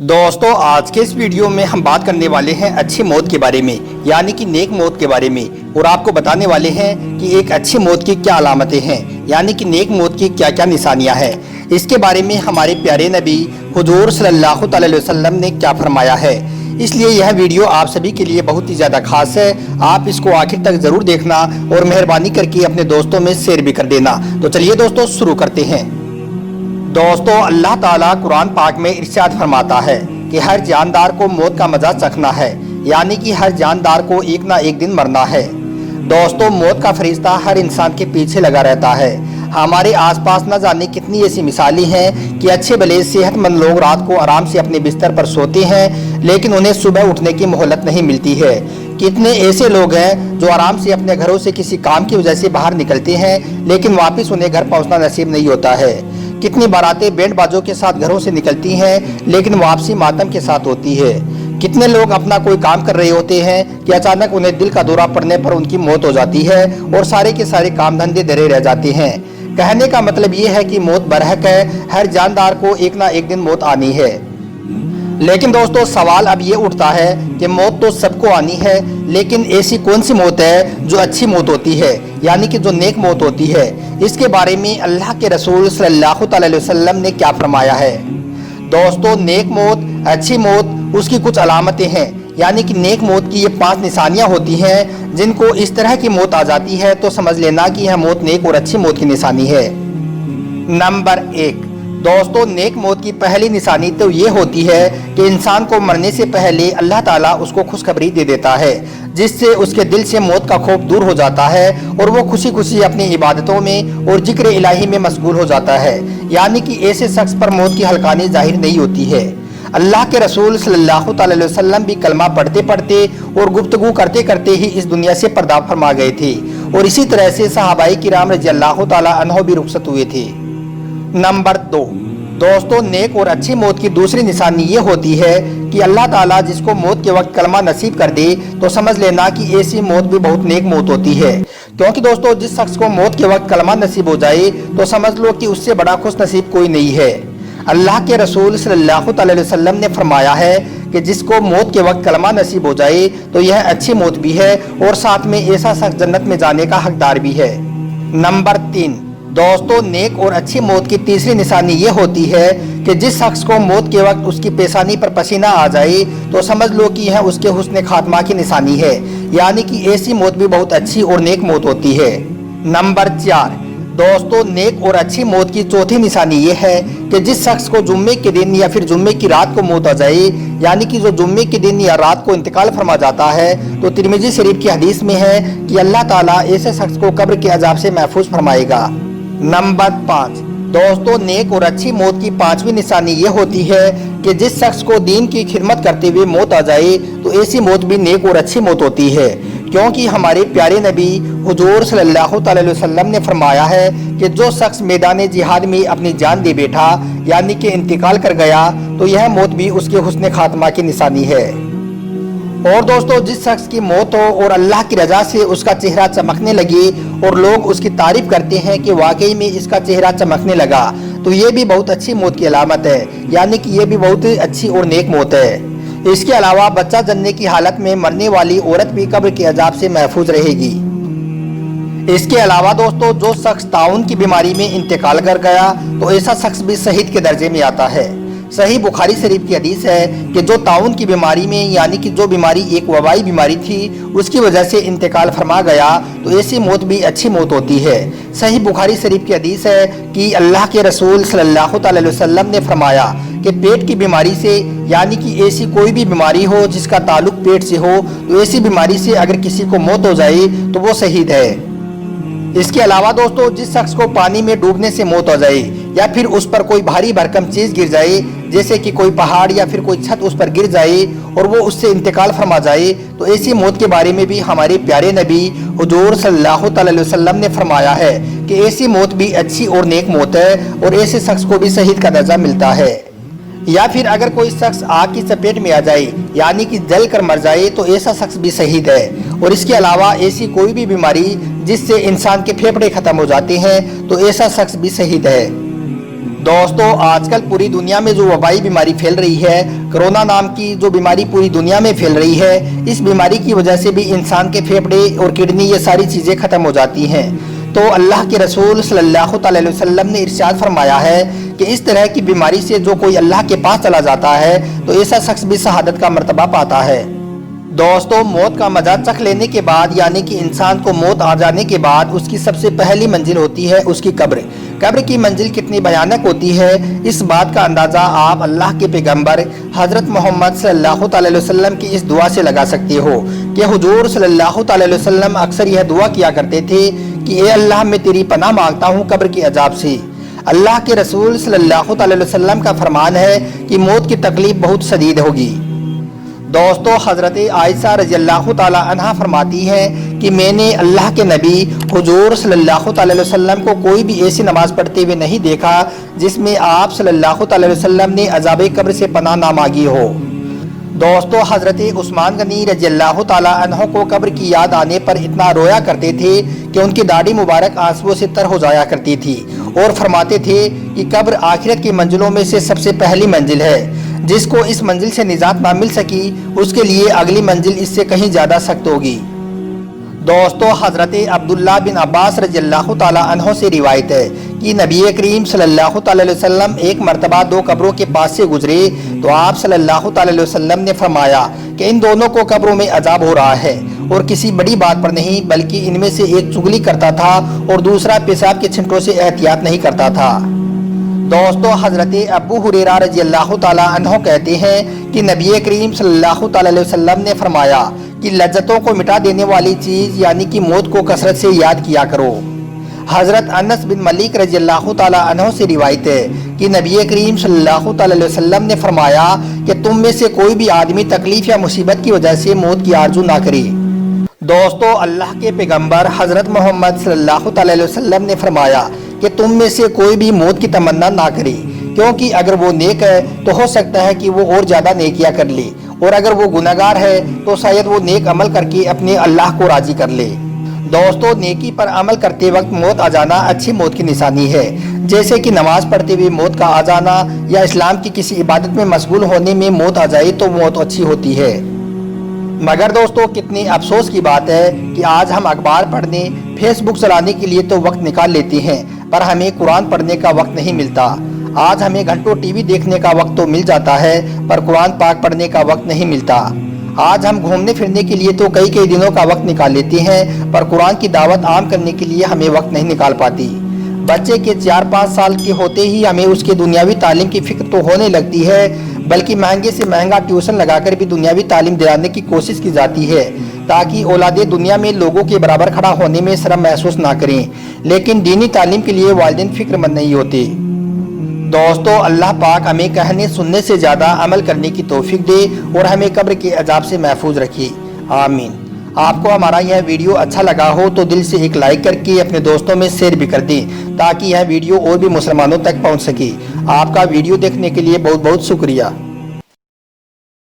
दोस्तों आज के इस वीडियो में हम बात करने वाले हैं अच्छी मौत के बारे में, यानी कि नेक मौत के बारे में। और आपको बताने वाले हैं कि एक अच्छी मौत की क्या अलामतें हैं, यानी कि नेक मौत की क्या क्या निशानियां हैं। इसके बारे में हमारे प्यारे नबी हुजूर सल्लल्लाहु अलैहि वसल्लम ने क्या फरमाया है। इसलिए यह वीडियो आप सभी के लिए बहुत ही ज़्यादा खास है। आप इसको आखिर तक ज़रूर देखना और मेहरबानी करके अपने दोस्तों में शेयर भी कर देना। तो चलिए दोस्तों शुरू करते हैं। दोस्तों अल्लाह ताला कुरान पाक में इरशाद फरमाता है कि हर जानदार को मौत का मजा चखना है, यानी कि हर जानदार को एक ना एक दिन मरना है। दोस्तों मौत का फरिश्ता हर इंसान के पीछे लगा रहता है। हमारे आसपास न जाने कितनी ऐसी मिसालें हैं कि अच्छे भले सेहतमंद लोग रात को आराम से अपने बिस्तर पर सोते हैं, लेकिन उन्हें सुबह उठने की मोहलत नहीं मिलती है। कितने ऐसे लोग हैं जो आराम से अपने घरों से किसी काम की वजह से बाहर निकलते हैं, लेकिन वापस उन्हें घर पहुंचना नसीब नहीं होता है। कितनी बारातें बैंड बाजों के साथ घरों से निकलती हैं, लेकिन वापसी मातम के साथ होती है। कितने लोग अपना कोई काम कर रहे होते हैं कि अचानक उन्हें दिल का दौरा पड़ने पर उनकी मौत हो जाती है और सारे के सारे काम धंधे धरे रह जाते हैं। कहने का मतलब ये है कि मौत बरहक है, हर जानदार को एक ना एक दिन मौत आनी है। लेकिन दोस्तों सवाल अब ये उठता है कि मौत तो सबको आनी है, लेकिन ऐसी कौन सी मौत है जो अच्छी मौत होती है, यानी कि जो नेक मौत होती है। इसके बारे में अल्लाह के रसूल सल्लल्लाहु अलैहि वसल्लम ने क्या फरमाया है। दोस्तों नेक मौत, अच्छी मौत, उसकी कुछ अलामतें हैं, यानी कि नेक मौत की ये 5 निशानियां होती हैं। जिनको इस तरह की मौत आ जाती है तो समझ लेना कि यह मौत नेक और अच्छी मौत की निशानी है। नंबर 1, दोस्तों नेक मौत की पहली निशानी तो ये होती है कि इंसान को मरने से पहले अल्लाह ताला उसको खुशखबरी दे देता है, जिससे उसके दिल से मौत का खौफ दूर हो जाता है और वो खुशी खुशी अपनी इबादतों में और जिक्र इलाही में मशगूल हो जाता है। यानी कि ऐसे शख्स पर मौत की हल्कानी जाहिर नहीं होती है। अल्लाह के रसूल सल्लल्लाहु अलैहि वसल्लम भी कलमा पढ़ते पढ़ते और गुफ्तगू करते करते ही इस दुनिया से पर्दा फरमा गए थे, और इसी तरह से सहाबाई किराम रज़ियल्लाहु ताला अन्हु भी रुखसत हुए थे। नंबर 2, दोस्तों नेक और अच्छी मौत की दूसरी निशानी ये होती है कि अल्लाह ताला जिसको मौत के वक्त कलमा नसीब कर दे तो समझ लेना कि ऐसी मौत भी बहुत नेक मौत होती है। क्योंकि दोस्तों जिस शख्स को मौत के वक्त कलमा नसीब हो जाए तो समझ लो कि उससे बड़ा खुश नसीब कोई नहीं है। अल्लाह के रसूल सल्लल्लाहु अलैहि वसल्लम ने फरमाया है कि जिसको मौत के वक्त कलमा नसीब हो जाए तो यह अच्छी मौत भी है और साथ में ऐसा शख्स जन्नत में जाने का हकदार भी है। नंबर 3, दोस्तों नेक और अच्छी मौत की तीसरी निशानी ये होती है कि जिस शख्स को मौत के वक्त उसकी पेशानी पर पसीना आ जाए तो समझ लो कि यह उसके हुस्न खात्मा की निशानी है, यानी कि ऐसी मौत भी बहुत अच्छी और नेक मौत होती है। नंबर 4, दोस्तों नेक और अच्छी मौत की चौथी निशानी ये है कि जिस शख्स को जुम्मे के दिन या फिर जुम्मे की रात को मौत आ जाए, यानी कि जो जुम्मे के दिन या रात को इंतकाल फरमा जाता है, तो तिरमिजी शरीफ की हदीस में है कि अल्लाह ताला ऐसे शख्स को कब्र के अजाब से महफूज फरमाएगा। नंबर 5, दोस्तों नेक और अच्छी मौत की 5वीं निशानी ये होती है कि जिस शख्स को दीन की खिदमत करते हुए मौत आ जाए तो ऐसी मौत भी नेक और अच्छी मौत होती है। क्योंकि हमारे प्यारे नबी हुजूर सल्लल्लाहु अलैहि वसल्लम ने फरमाया है कि जो शख्स मैदान जिहाद में अपनी जान दे बैठा, यानी कि इंतकाल कर गया, तो यह मौत भी उसके हुस्न खात्मा की निशानी है। और दोस्तों जिस शख्स की मौत हो और अल्लाह की रजा से उसका चेहरा चमकने लगे और लोग उसकी तारीफ करते हैं कि वाकई में इसका चेहरा चमकने लगा, तो ये भी बहुत अच्छी मौत की अलामत है, यानी कि ये भी बहुत ही अच्छी और नेक मौत है। इसके अलावा बच्चा जनने की हालत में मरने वाली औरत भी कब्र के अजाब से महफूज रहेगी। इसके अलावा दोस्तों जो शख्स ताउन की बीमारी में इंतकाल कर गया तो ऐसा शख्स भी शहीद के दर्जे में आता है। सही बुखारी शरीफ की हदीस है कि जो ताउन की बीमारी में, यानी कि जो बीमारी एक वबाई बीमारी थी, उसकी वजह से इंतकाल फरमा गया तो ऐसी मौत भी अच्छी मौत होती है। सही बुखारी शरीफ की हदीस है कि अल्लाह के रसूल सल्लल्लाहु अलैहि वसल्लम ने फरमाया कि पेट की बीमारी से, यानी कि ऐसी कोई भी बीमारी हो जिसका ताल्लुक पेट से हो, तो ऐसी बीमारी से अगर किसी को मौत हो जाए तो वो शहीद है। इसके अलावा दोस्तों जिस शख्स को पानी में डूबने से मौत हो जाए या फिर उस पर कोई भारी भरकम चीज गिर जाए, जैसे कि कोई पहाड़ या फिर कोई छत उस पर गिर जाए और वो उससे इंतकाल फरमा जाए, तो ऐसी मौत के बारे में भी हमारे प्यारे नबी हुजूर सल्लल्लाहु अलैहि वसल्लम ने फरमाया है कि ऐसी मौत भी अच्छी और नेक मौत है और ऐसे शख्स को भी शहीद का दर्जा मिलता है। या फिर अगर कोई शख्स आग की चपेट में आ जाए, यानी कि जल कर मर जाए, तो ऐसा शख्स भी शहीद है। और इसके अलावा ऐसी कोई भी बीमारी जिससे इंसान के फेफड़े खत्म हो जाते हैं तो ऐसा शख्स भी शहीद है। दोस्तों आजकल पूरी दुनिया में जो वबाई बीमारी फैल रही है, कोरोना नाम की जो बीमारी पूरी दुनिया में फैल रही है, इस बीमारी की वजह से भी इंसान के फेफड़े और किडनी ये सारी चीज़ें ख़त्म हो जाती हैं। तो अल्लाह के रसूल सल्लल्लाहु अलैहि वसल्लम ने इरशाद फरमाया है कि इस तरह की बीमारी से जो कोई अल्लाह के पास चला जाता है तो ऐसा शख्स भी शहादत का मर्तबा पाता है। दोस्तों मौत का मजा चख लेने के बाद, यानी कि इंसान को मौत आ जाने के बाद उसकी सबसे पहली मंजिल होती है उसकी कब्र। कब्र की मंजिल कितनी भयानक होती है, इस बात का अंदाज़ा आप अल्लाह के पैगंबर हज़रत मोहम्मद सल्लल्लाहु अलैहि वसल्लम की इस दुआ से लगा सकते हो कि हुजूर सल्लल्लाहु अलैहि वसल्लम अक्सर यह दुआ किया करते थे कि ए अल्लाह मैं तेरी पनाह मांगता हूँ कब्र के अजाब से। अल्लाह के रसूल सल्लल्लाहु अलैहि वसल्लम का फरमान है कि मौत की तकलीफ बहुत शदीद होगी। दोस्तों हज़रत आयशा रज़ियल्लाहु ताला अन्हा फरमाती हैं कि मैंने अल्लाह के नबी हुजूर सल्लल्लाहु अलैहि वसल्लम को कोई भी ऐसी नमाज पढ़ते हुए नहीं देखा जिसमें आप सल्लल्लाहु अलैहि वसल्लम ने अज़ाब कब्र से पनाह ना मांगी हो। दोस्तों हज़रत उस्मान गनी रज़ियल्लाहु ताला अन्हु को कब्र की याद आने पर इतना रोया करते थे कि उनकी दाढ़ी मुबारक आंसुओं से तर हो जाया करती थी और फरमाते थे कि कब्र आखिरत की मंजिलों में से सबसे पहली मंजिल है। जिसको इस मंजिल से निजात ना मिल सकी उसके लिए अगली मंजिल इससे कहीं ज़्यादा सख्त होगी। दोस्तों हज़रत अब्दुल्ला बिन अब्बास रज़ियल्लाहु ताला अन्हु से रिवायत है कि नबी करीम सल्लल्लाहु अलैहि वसल्लम एक मरतबा दो कब्रों के पास से गुजरे तो आप सल्लल्लाहु अलैहि वसल्लम ने फरमाया कि इन दोनों को कब्रों में अजाब हो रहा है और किसी बड़ी बात पर नहीं, बल्कि इनमें से एक चुगली करता था और दूसरा पेशाब के छिंटों से एहतियात नहीं करता था। दोस्तों हज़रत अबू हुरैरा रज़ियल्लाहु ताला अन्हु कहते हैं कि नबी करीम सल्लल्लाहु अलैहि वसल्लम ने फरमाया कि लज्जतों को मिटा देने वाली चीज़ यानी कि मौत को कसरत से याद किया करो। हज़रत अनस बिन मलिक रज़ियल्लाहु ताला अन्हु से रिवायत है कि नबी करीम सल्लल्लाहु अलैहि वसल्लम ने फरमाया कि तुम में से कोई भी आदमी तकलीफ़ या मुसीबत की वजह से मौत की आरजू ना करे। दोस्तों अल्लाह के पैगंबर हज़रत मोहम्मद सल्लल्लाहु अलैहि वसल्लम ने फरमाया कि तुम में से कोई भी मौत की तमन्ना ना करे, क्योंकि अगर वो नेक है तो हो सकता है कि वो और ज़्यादा नेकियां कर ले, और अगर वो गुनाहगार है तो शायद वो नेक अमल करके अपने अल्लाह को राज़ी कर ले। दोस्तों नेकी पर अमल करते वक्त मौत आ जाना अच्छी मौत की निशानी है, जैसे कि नमाज पढ़ते हुए मौत का आ जाना या इस्लाम की किसी इबादत में मशगूल होने में मौत आ जाए तो मौत अच्छी होती है। मगर दोस्तों कितनी अफसोस की बात है कि आज हम अखबार पढ़ने, फेसबुक चलाने के लिए तो वक्त निकाल लेते हैं, पर हमें कुरान पढ़ने का वक्त नहीं मिलता। आज हमें घंटों टीवी देखने का वक्त तो मिल जाता है, पर कुरान पाक पढ़ने का वक्त नहीं मिलता। आज हम घूमने फिरने के लिए तो कई कई दिनों का वक्त निकाल लेते हैं, पर कुरान की दावत आम करने के लिए हमें वक्त नहीं निकाल पाती। बच्चे के 4-5 साल के होते ही हमें उसके दुनियावी तालीम की फिक्र तो होने लगती है, बल्कि महंगे से महंगा ट्यूशन लगाकर भी दुनियावी तालीम दिलाने की कोशिश की जाती है ताकि औलादे दुनिया में लोगों के बराबर खड़ा होने में शर्म महसूस ना करें। लेकिन दीनी तालीम के लिए वालिदैन फिक्रमंद नहीं होते। दोस्तों अल्लाह पाक हमें कहने सुनने से ज़्यादा अमल करने की तौफीक दे और हमें कब्र के अजाब से महफूज रखे, आमीन। आपको हमारा यह वीडियो अच्छा लगा हो तो दिल से एक लाइक करके अपने दोस्तों में शेयर भी कर दें ताकि यह वीडियो और भी मुसलमानों तक पहुंच सके। आपका वीडियो देखने के लिए बहुत बहुत शुक्रिया।